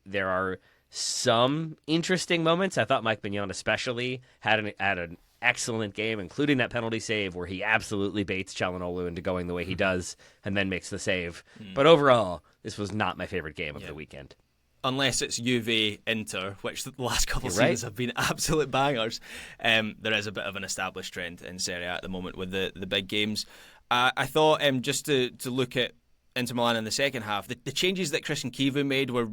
B: There are some interesting moments. I thought Mike Mignon especially had an excellent game, including that penalty save where he absolutely baits Çalhanoğlu into going the way he does and then makes the save. But overall, this was not my favorite game of the weekend.
C: Unless it's Juve Inter, which the last couple of seasons have been absolute bangers, there is a bit of an established trend in Serie A at the moment with the big games. I thought just to look at Inter Milan in the second half, the changes that Christian Kivu made were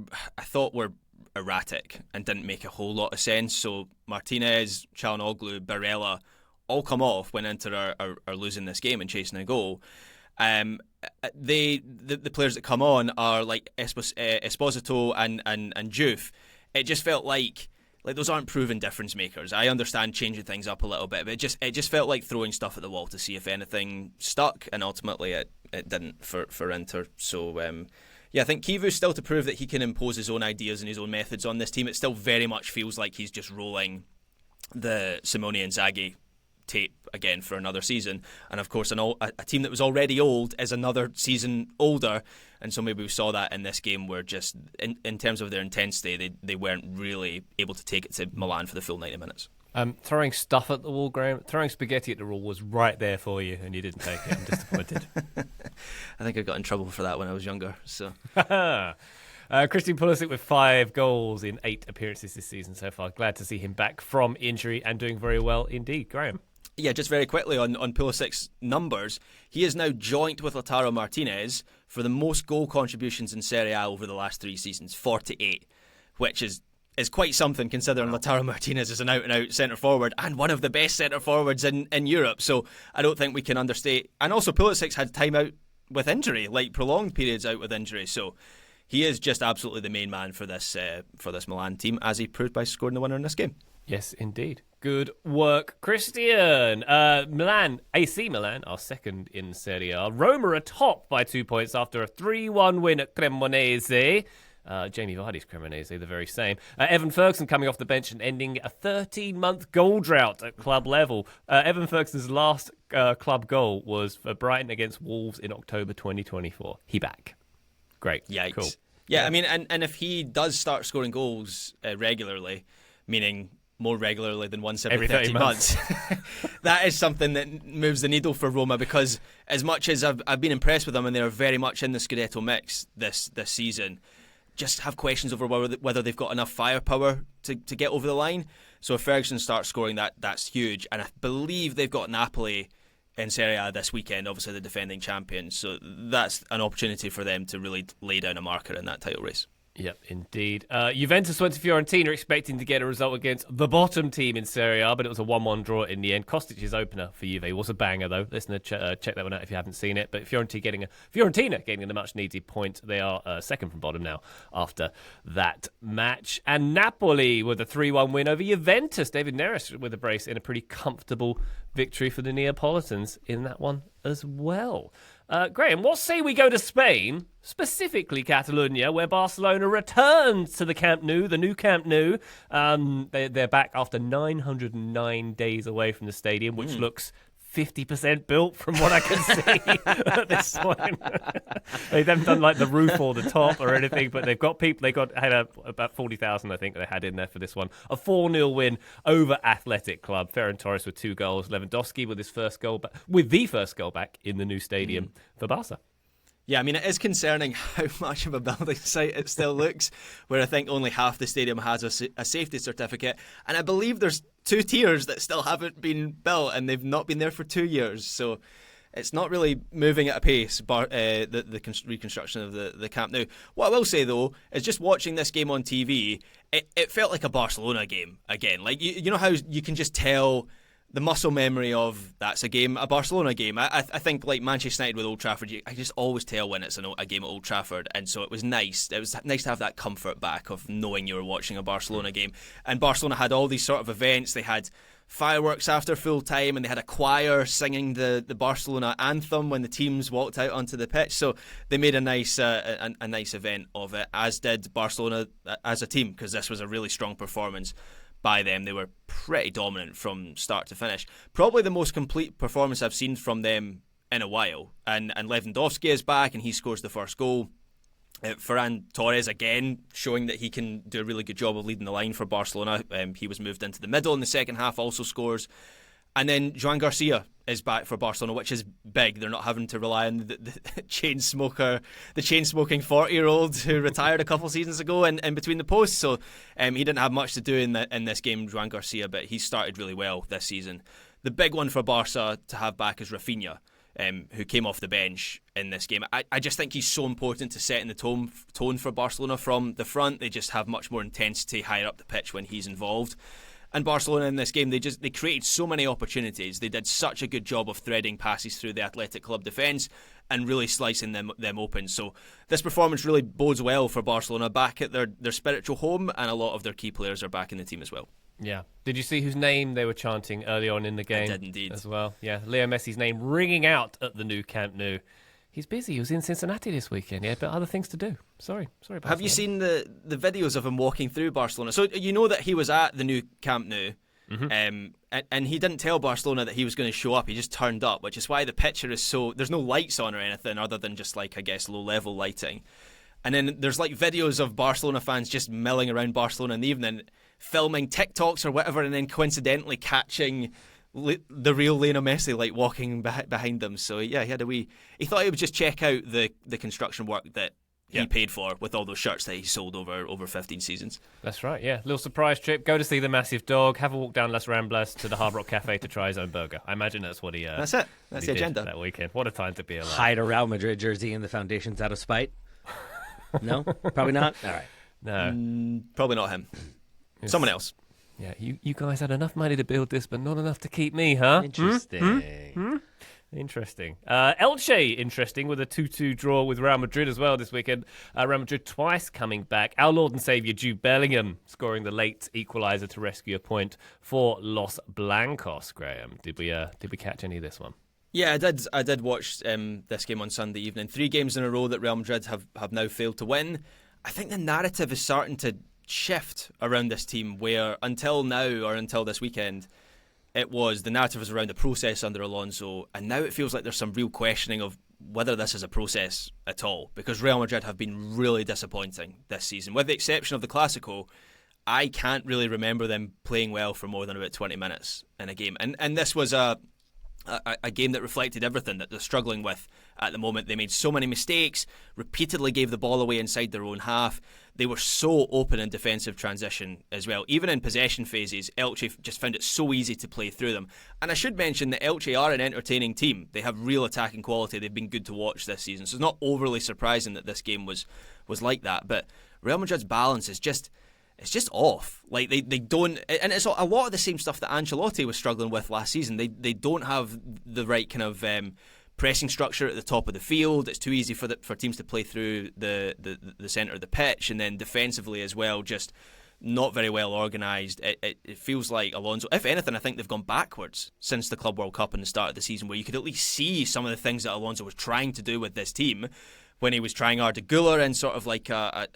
C: erratic and didn't make a whole lot of sense. So Martinez, Çalhanoğlu, Barella all come off when Inter are losing this game and chasing a goal. The players that come on are like Esposito and Juve. It just felt like those aren't proven difference makers. I understand changing things up a little bit, but it just felt like throwing stuff at the wall to see if anything stuck, and ultimately it didn't for Inter. So I think Kivu's still to prove that he can impose his own ideas and his own methods on this team. It still very much feels like he's just rolling the Simone Inzaghi tape again for another season, and of course a team that was already old is another season older, and so maybe we saw that in this game where just in terms of their intensity they weren't really able to take it to Milan for the full 90 minutes.
A: Throwing stuff at the wall, Graham, throwing spaghetti at the wall was right there for you and you didn't take it. I'm disappointed.
C: I think I got in trouble for that when I was younger, so
A: Christian Pulisic with 5 goals in 8 appearances this season so far. Glad to see him back from injury and doing very well indeed. Graham?
C: Yeah, just very quickly on Pulisic's numbers, he is now joint with Lautaro Martinez for the most goal contributions in Serie A over the last 3 seasons, 48, which is quite something considering Lautaro Martinez is an out-and-out centre-forward and one of the best centre-forwards in Europe, so I don't think we can understate. And also Pulisic's had time out with injury, like prolonged periods out with injury, so he is just absolutely the main man for this Milan team, as he proved by scoring the winner in this game.
A: Yes, indeed. Good work, Christian. AC Milan are second in Serie A. Roma are top by 2 points after a 3-1 win at Cremonese. Jamie Vardy's Cremonese, the very same. Evan Ferguson coming off the bench and ending a 13-month goal drought at club level. Evan Ferguson's last club goal was for Brighton against Wolves in October 2024. He back. Great.
C: Yikes.
A: Cool.
C: Yeah, I mean, and if he does start scoring goals regularly, meaning more regularly than once every 30 months. That is something that moves the needle for Roma, because as much as I've been impressed with them and they're very much in the Scudetto mix this season, just have questions over whether they've got enough firepower to get over the line. So if Ferguson starts scoring, that's huge. And I believe they've got Napoli in Serie A this weekend, obviously the defending champions. So that's an opportunity for them to really lay down a marker in that title race.
A: Yep, indeed. Juventus went to Fiorentina expecting to get a result against the bottom team in Serie A, but it was a 1-1 draw in the end. Kostic's opener for Juve was a banger, though. Listen, check that one out if you haven't seen it. But Fiorentina getting a much-needed point. They are second from bottom now after that match. And Napoli with a 3-1 win over Juventus. David Neres with a brace in a pretty comfortable victory for the Neapolitans in that one as well. Graham, what say we go to Spain, specifically Catalonia, where Barcelona returns to the Camp Nou, the new Camp Nou. They're back after 909 days away from the stadium, which looks 50% built from what I can see at this point. They haven't done like the roof or the top or anything, but they've got people. Had about 40,000, I think, they had in there for this one. A 4-0 win over Athletic Club. Ferran Torres with 2 goals. Lewandowski with the first goal back in the new stadium for Barca.
C: Yeah, I mean, it is concerning how much of a building site it still looks, where I think only half the stadium has a safety certificate. And I believe there's 2 tiers that still haven't been built, and they've not been there for 2 years. So it's not really moving at a pace, the reconstruction of the Camp Nou. What I will say, though, is just watching this game on TV, it felt like a Barcelona game again. Like, you know how you can just tell the muscle memory of that's a Barcelona game. I think like Manchester United with Old Trafford, I just always tell when it's a game at Old Trafford, and so it was nice. It was nice to have that comfort back of knowing you were watching a Barcelona game. And Barcelona had all these sort of events. They had fireworks after full time, and they had a choir singing the Barcelona anthem when the teams walked out onto the pitch. So they made a nice event of it, as did Barcelona as a team, because this was a really strong performance by them. They were pretty dominant from start to finish. Probably the most complete performance I've seen from them in a while. And Lewandowski is back, and he scores the first goal. Ferran Torres again showing that he can do a really good job of leading the line for Barcelona. He was moved into the middle in the second half, also scores. And then Joan Garcia is back for Barcelona, which is big. They're not having to rely on the chain-smoking 40-year-old who retired a couple seasons ago in between the posts. So he didn't have much to do in this game, Joan Garcia, but he started really well this season. The big one for Barca to have back is Rafinha, who came off the bench in this game. I just think he's so important to setting the tone for Barcelona from the front. They just have much more intensity higher up the pitch when he's involved. And Barcelona in this game, they created so many opportunities. They did such a good job of threading passes through the Athletic Club defence and really slicing them open. So this performance really bodes well for Barcelona back at their spiritual home, and a lot of their key players are back in the team as well.
A: Yeah. Did you see whose name they were chanting early on in the game?
C: I did indeed.
A: As well. Yeah, Leo Messi's name ringing out at the new Camp Nou. He's busy. He was in Cincinnati this weekend. Yeah, but other things to do. Sorry about that.
C: Have you seen the videos of him walking through Barcelona? So you know that he was at the new Camp Nou, and he didn't tell Barcelona that he was going to show up. He just turned up, which is why the picture is so... There's no lights on or anything other than just, like, I guess, low-level lighting. And then there's, like, videos of Barcelona fans just milling around Barcelona in the evening, filming TikToks or whatever, and then coincidentally catching the real Lionel Messi like walking behind them. So yeah, he thought he would just check out the construction work that he paid for with all those shirts that he sold over 15 seasons.
A: That's right, yeah. Little surprise trip, go to see the massive dog, have a walk down Las Ramblas to the Hard Rock Cafe to try his own burger. I imagine that's what he
C: That's it. That's the agenda.
A: That weekend. What a time to be alive.
B: Hide a Real Madrid jersey in the foundations out of spite? No? Probably not? All right.
A: No.
C: Probably not him. Someone else.
A: Yeah, you guys had enough money to build this, but not enough to keep me, huh?
B: Interesting.
A: Interesting. Elche, interesting, with a 2-2 draw with Real Madrid as well this weekend. Real Madrid twice coming back. Our Lord and Saviour Jude Bellingham scoring the late equaliser to rescue a point for Los Blancos. Graham, did we catch any of this one?
C: Yeah, I did watch this game on Sunday evening. 3 games in a row that Real Madrid have now failed to win. I think the narrative is starting to shift around this team, where until now or until this weekend the narrative was around the process under Alonso, and now it feels like there's some real questioning of whether this is a process at all, because Real Madrid have been really disappointing this season. With the exception of the Clásico, I can't really remember them playing well for more than about 20 minutes in a game, and this was a game that reflected everything that they're struggling with at the moment. They made so many mistakes, repeatedly gave the ball away inside their own half. They were so open in defensive transition as well. Even in possession phases, Elche just found it so easy to play through them. And I should mention that Elche are an entertaining team. They have real attacking quality. They've been good to watch this season. So it's not overly surprising that this game was like that. But Real Madrid's balance is just... It's just off. Like they don't, and it's a lot of the same stuff that Ancelotti was struggling with last season. They don't have the right kind of pressing structure at the top of the field. It's too easy for teams to play through the centre of the pitch, and then defensively as well, just not very well organised. It feels like Alonso, if anything, I think they've gone backwards since the Club World Cup and the start of the season, where you could at least see some of the things that Alonso was trying to do with this team when he was trying Arda Güler in sort of like a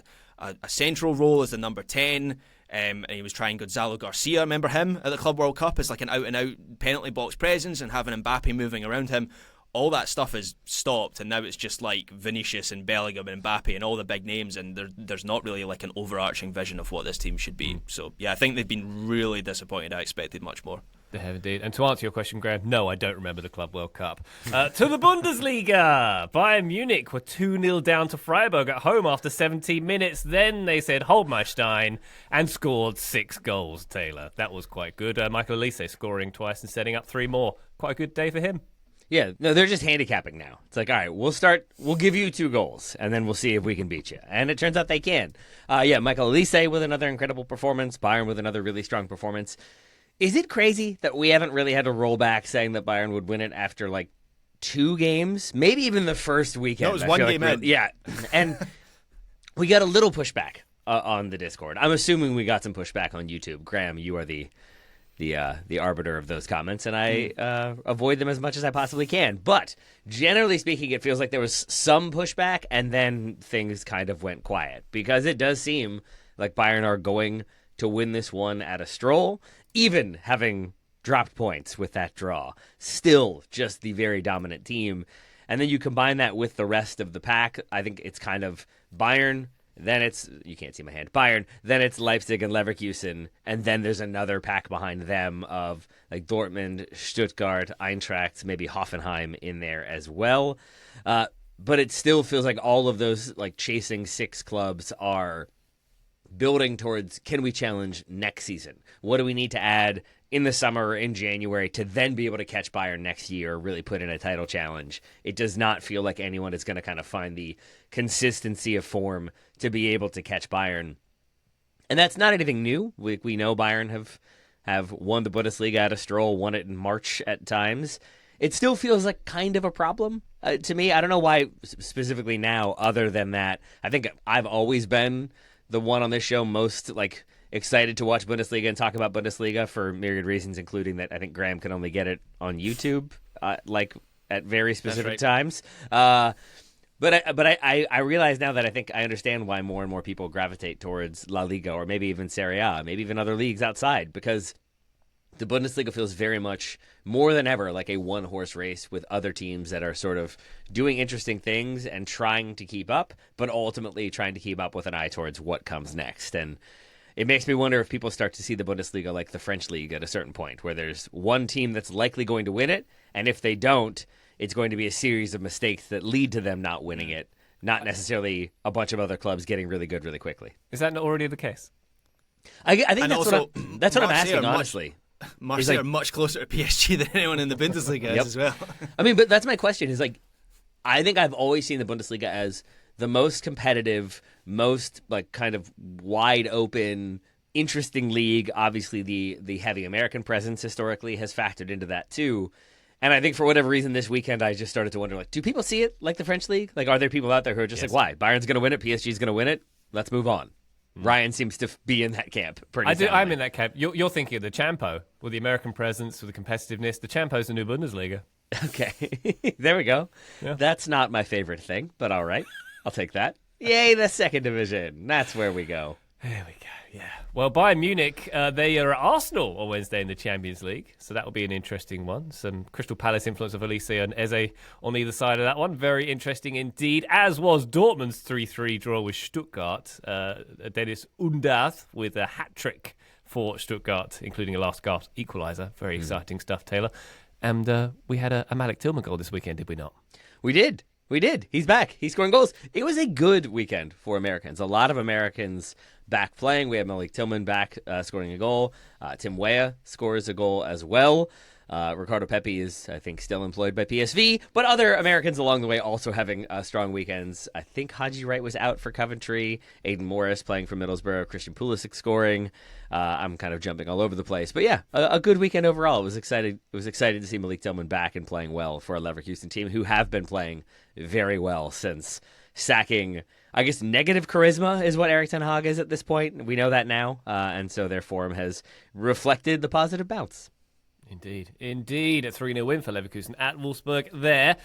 C: central role as the number 10, and he was trying Gonzalo Garcia, remember him, at the Club World Cup as like an out-and-out penalty box presence, and having Mbappe moving around him. All that stuff has stopped, and now it's just like Vinicius and Bellingham and Mbappe and all the big names, and there's not really like an overarching vision of what this team should be. So yeah, I think they've been really disappointed. I expected much more.
A: They have indeed. And to answer your question, Graham, no, I don't remember the Club World Cup. To the Bundesliga. Bayern Munich were 2-0 down to Freiburg at home after 17 minutes. Then they said, hold my Stein, and scored 6 goals, Taylor. That was quite good. Michael Olise scoring twice and setting up 3 more. Quite a good day for him.
B: Yeah, no, they're just handicapping now. It's like, all right, we'll give you 2 goals, and then we'll see if we can beat you. And it turns out they can. Michael Olise with another incredible performance. Bayern with another really strong performance. Is it crazy that we haven't really had to roll back saying that Bayern would win it after like 2 games, maybe even the first weekend?
C: No, it was 1 game in.
B: Yeah, and we got a little pushback on the Discord. I'm assuming we got some pushback on YouTube. Graham, you are the arbiter of those comments, and I avoid them as much as I possibly can. But generally speaking, it feels like there was some pushback, and then things kind of went quiet, because it does seem like Bayern are going to win this one at a stroll, even having dropped points with that draw. Still just the very dominant team. And then you combine that with the rest of the pack. I think it's kind of Bayern, then it's, you can't see my hand, Bayern, then it's Leipzig and Leverkusen, and then there's another pack behind them of like Dortmund, Stuttgart, Eintracht, maybe Hoffenheim in there as well. But it still feels like all of those like chasing 6 clubs are building towards, can we challenge next season? What do we need to add in the summer or in January to then be able to catch Bayern next year, really put in a title challenge? It does not feel like anyone is going to kind of find the consistency of form to be able to catch Bayern. And that's not anything new. We know Bayern have won the Bundesliga at a stroll, won it in March at times. It still feels like kind of a problem to me. I don't know why specifically now, other than that. I think I've always been the one on this show most like excited to watch Bundesliga and talk about Bundesliga for myriad reasons, including that I think Graham can only get it on YouTube, like at very specific times. But I realize now that I think I understand why more and more people gravitate towards La Liga, or maybe even Serie A, maybe even other leagues outside, because the Bundesliga feels very much more than ever like a one-horse race with other teams that are sort of doing interesting things and trying to keep up, but ultimately trying to keep up with an eye towards what comes next. And it makes me wonder if people start to see the Bundesliga like the French league at a certain point, where there's one team that's likely going to win it, and if they don't, it's going to be a series of mistakes that lead to them not winning it, not necessarily a bunch of other clubs getting really good really quickly.
A: Is that not already the case?
B: I think
C: and
B: that's
C: also,
B: what I'm asking, honestly.
C: Marseille are much closer to PSG than anyone in the Bundesliga is as well.
B: I mean, but that's my question, is like, I think I've always seen the Bundesliga as the most competitive, most like kind of wide open, interesting league. Obviously, the heavy American presence historically has factored into that too. And I think for whatever reason this weekend, I just started to wonder, like, do people see it like the French league? Like, are there people out there who are just like, why? Bayern's going to win it, PSG's going to win it, let's move on. Ryan seems to be in that camp pretty soundly.
A: I'm in that camp. You're thinking of the Champo, with the American presence, with the competitiveness. The Champo's the new Bundesliga.
B: Okay, there we go.
A: Yeah.
B: That's not my favorite thing, but all right. I'll take that. Yay, the second division. That's where we go.
A: There we go, yeah. Well, Bayern Munich, they are at Arsenal on Wednesday in the Champions League, so that will be an interesting one. Some Crystal Palace influence of Elise and Eze on either side of that one. Very interesting indeed, as was Dortmund's 3-3 draw with Stuttgart. Dennis Undath with a hat-trick for Stuttgart, including a last-gasp equaliser. Very exciting stuff, Taylor. And we had a Malik Tillman goal this weekend, did we not?
B: We did. He's back. He's scoring goals. It was a good weekend for Americans. A lot of Americans back playing. We had Malik Tillman back scoring a goal. Tim Weah scores a goal as well. Ricardo Pepi is, I think, still employed by PSV. But other Americans along the way also having strong weekends. I think Haji Wright was out for Coventry. Aiden Morris playing for Middlesbrough. Christian Pulisic scoring. I'm kind of jumping all over the place. But yeah, a good weekend overall. It was excited to see Malik Tillman back and playing well for a Leverkusen team who have been playing very well since sacking, I guess, negative charisma is what Erik ten Hag is at this point. We know that now. And so their form has reflected the positive bounce.
A: Indeed. A 3-0 win for Leverkusen at Wolfsburg there.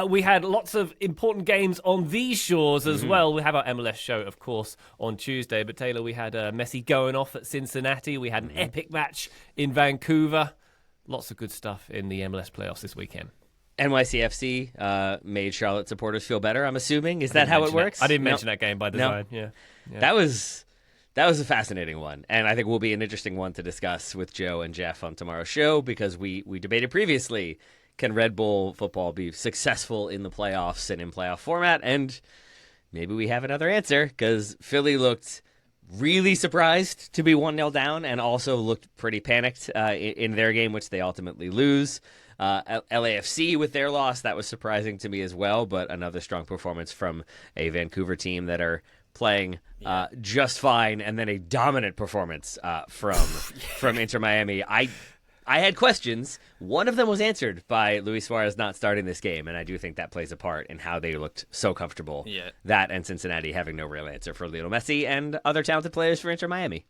A: We had lots of important games on these shores as well. We have our MLS show, of course, on Tuesday. But, Taylor, we had Messi going off at Cincinnati. We had an epic match in Vancouver. Lots of good stuff in the MLS playoffs this weekend.
B: NYCFC made Charlotte supporters feel better, I'm assuming. Is that how it works?
A: I didn't mention that game by design.
B: No.
A: Yeah.
B: That was a fascinating one, and I think will be an interesting one to discuss with Joe and Jeff on tomorrow's show, because we debated previously, can Red Bull football be successful in the playoffs and in playoff format? And maybe we have another answer, because Philly looked really surprised to be 1-0 down and also looked pretty panicked in their game, which they ultimately lose. LAFC with their loss, that was surprising to me as well, but another strong performance from a Vancouver team that are playing just fine, and then a dominant performance from Inter Miami. I had questions. One of them was answered by Luis Suarez not starting this game, and I do think that plays a part in how they looked so comfortable.
C: Yeah.
B: That and Cincinnati having no real answer for Lionel Messi and other talented players for Inter Miami.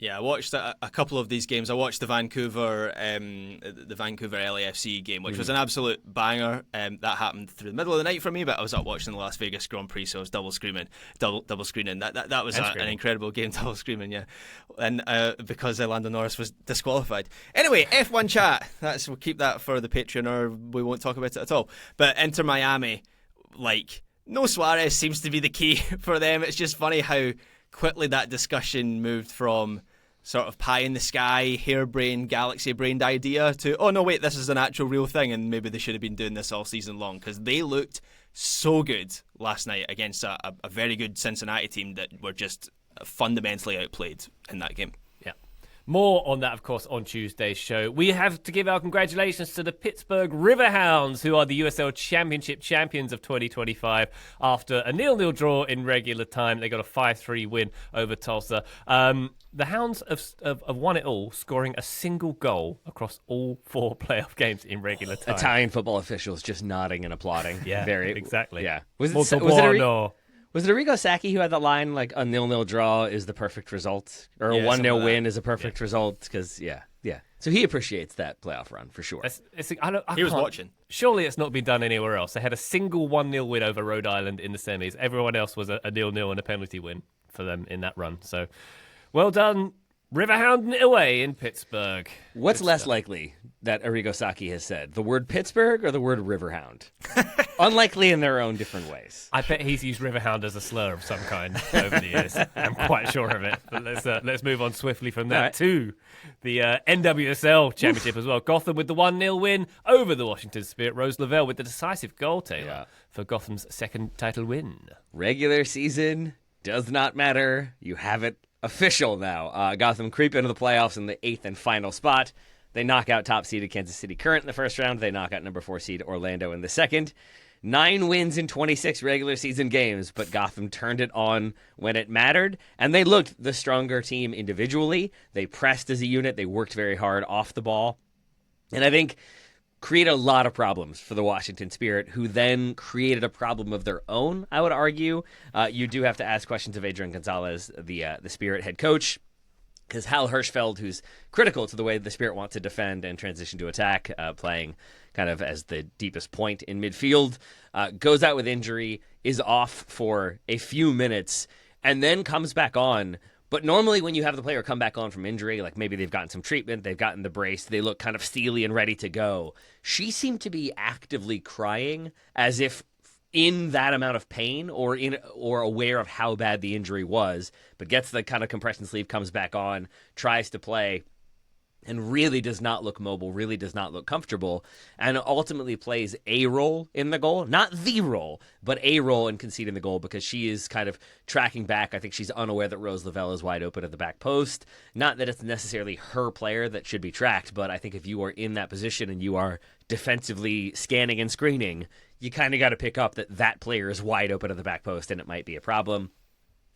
C: Yeah, I watched a couple of these games. I watched the Vancouver LAFC game, which was an absolute banger. That happened through the middle of the night for me, but I was up watching the Las Vegas Grand Prix, so I was double screening. That was an incredible game, double screaming, yeah. And because Lando Norris was disqualified. Anyway, F1 chat. We'll keep that for the Patreon, or we won't talk about it at all. But Inter Miami, no Suarez seems to be the key for them. It's just funny how quickly that discussion moved from sort of pie in the sky, harebrained, galaxy-brained idea to, oh no, wait, this is an actual real thing, and maybe they should have been doing this all season long, because they looked so good last night against a very good Cincinnati team that were just fundamentally outplayed in that game.
A: More on that, of course, on Tuesday's show. We have to give our congratulations to the Pittsburgh Riverhounds, who are the USL Championship champions of 2025 after a 0-0 draw in regular time. They got a 5-3 win over Tulsa. The Hounds have won it all, scoring a single goal across all 4 playoff games in regular time.
B: Italian football officials just nodding and applauding.
A: Yeah, exactly.
B: Yeah. Was it Arrigo Sacchi who had that line, like, a 0-0 draw is the perfect result? Or a 1-0 win is a perfect result? Because, yeah. So he appreciates that playoff run, for sure.
C: He was watching.
A: Surely it's not been done anywhere else. They had a single 1-0 win over Rhode Island in the semis. Everyone else was a 0-0 and a penalty win for them in that run. So, well done, Riverhounding it away in Pittsburgh.
B: What's less likely that Arrigo Sacchi has said? The word Pittsburgh or the word Riverhound? Unlikely in their own different ways.
A: I bet he's used Riverhound as a slur of some kind over the years. I'm quite sure of it. But let's move on swiftly from that to the NWSL Championship as well. Gotham with the 1-0 win over the Washington Spirit. Rose Lavelle with the decisive goal, Taylor, for Gotham's second title win.
B: Regular season does not matter. You have it official now. Gotham creep into the playoffs in the 8th and final spot. They knock out top-seeded Kansas City Current in the first round. They knock out number 4 seed Orlando in the second. 9 wins in 26 regular season games, but Gotham turned it on when it mattered, and they looked the stronger team individually. They pressed as a unit. They worked very hard off the ball, and I think created a lot of problems for the Washington Spirit, who then created a problem of their own, I would argue. You do have to ask questions of Adrian Gonzalez, the Spirit head coach, because Hal Hirschfeld, who's critical to the way the Spirit want to defend and transition to attack, playing kind of as the deepest point in midfield, goes out with injury, is off for a few minutes, and then comes back on. But normally when you have the player come back on from injury, like maybe they've gotten some treatment, they've gotten the brace, they look kind of steely and ready to go. She seemed to be actively crying as if in that amount of pain or aware of how bad the injury was, but gets the kind of compression sleeve, comes back on, tries to play, and really does not look mobile, really does not look comfortable, and ultimately plays a role in the goal. Not the role, but a role in conceding the goal, because she is kind of tracking back. I think she's unaware that Rose Lavelle is wide open at the back post. Not that it's necessarily her player that should be tracked, but I think if you are in that position and you are defensively scanning and screening, you kind of got to pick up that player is wide open at the back post, and it might be a problem.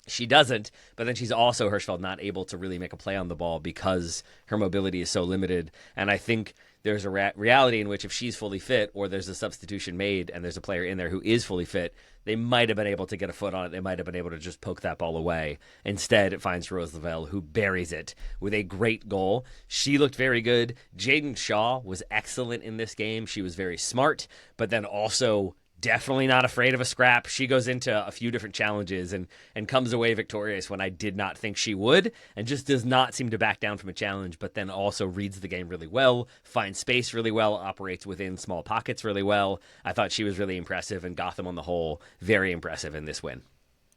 B: She doesn't, but then she's also, Hirschfeld, not able to really make a play on the ball because her mobility is so limited. And I think there's a reality in which if she's fully fit, or there's a substitution made and there's a player in there who is fully fit, they might have been able to get a foot on it. They might have been able to just poke that ball away. Instead, it finds Rose Lavelle, who buries it with a great goal. She looked very good. Jaden Shaw was excellent in this game. She was very smart, but then also definitely not afraid of a scrap. She goes into a few different challenges and comes away victorious when I did not think she would, and just does not seem to back down from a challenge, but then also reads the game really well, finds space really well, operates within small pockets really well. I thought she was really impressive, and Gotham on the whole, very impressive in this win.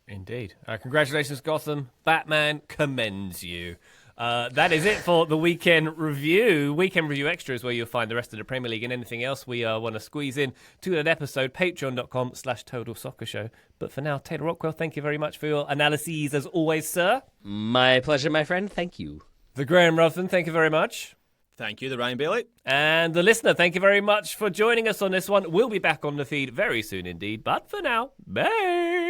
A: Indeed. Congratulations, Gotham. Batman commends you. That is it for the Weekend Review. Weekend Review Extras, where you'll find the rest of the Premier League and anything else we want to squeeze in to that episode. Patreon.com/Total Soccer Show. But for now, Taylor Rockwell, thank you very much for your analyses as always, sir.
B: My pleasure, my friend. Thank you.
A: The Graham Ruthven, thank you very much.
C: Thank you, the Ryan Bailey.
A: And the listener, thank you very much for joining us on this one. We'll be back on the feed very soon indeed. But for now, bye.